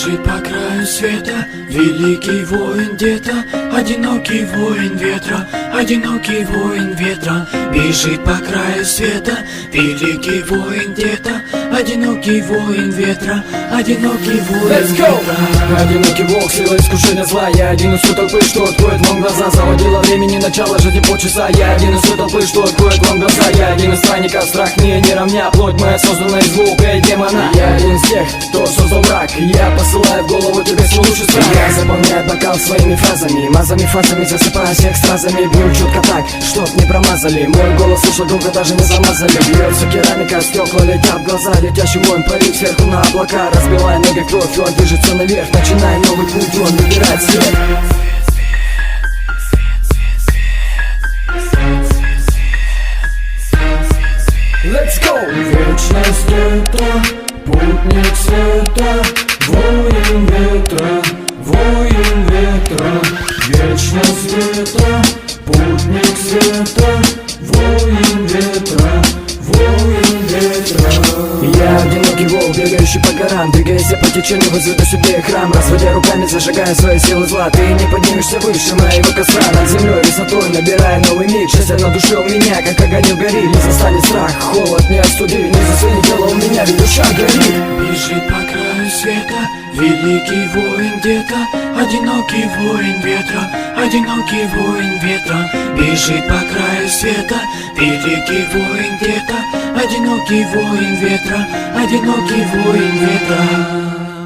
Бежит по краю света великий воин где-то, одинокий воин ветра, одинокий воин ветра. Бежит по краю света великий воин где-то, одинокий воин ветра, одинокий воин ветра. Одинокий волк, сила искушения зла. Я один из той толпы, что откроет вам глаза. Заводила времени, начало жизни полчаса. Я один из той толпы, что откроет вам глаза. Я один из странников, страх мне не равня. Плоть моя создана из звука и демона. Я один из тех, кто создал враг. Я посылаю в голову тебе свой лучший страх. Я заполняю бокал своими фразами, мазами, фразами, засыпаю всех стразами. Бью четко так, чтоб не промазали. Мой голос слышал долго, даже не замазали. Бьется керамика, стекла летят в глаза. Летящий воин парит сверху на облака. Разбивая ноги кровь, он движется наверх. Начинай новый путь, он выбирает свет. Let's go! Вечность это путник света, воин ветра, воин ветра. Вечность это путник света, воин ветра, воин ветра. Я одинокий волк, бегающий по горам. Двигаясь по течению, возведу себе храм. Разводя руками, зажигая свои силы зла. Ты не поднимешься выше моего костра. Над землей высотой, набирая новый миг. Счастье на душе у меня, как огонь в гори. Не застанет страх, холод не остуди. Не засунет тело у меня, ведь душа горит. Бежит по краю света великий воин где-то, одинокий воин ветра, одинокий воин ветра. Бежит по краю света великий воин где-то, одинокий воин ветра, одинокий воин ветра.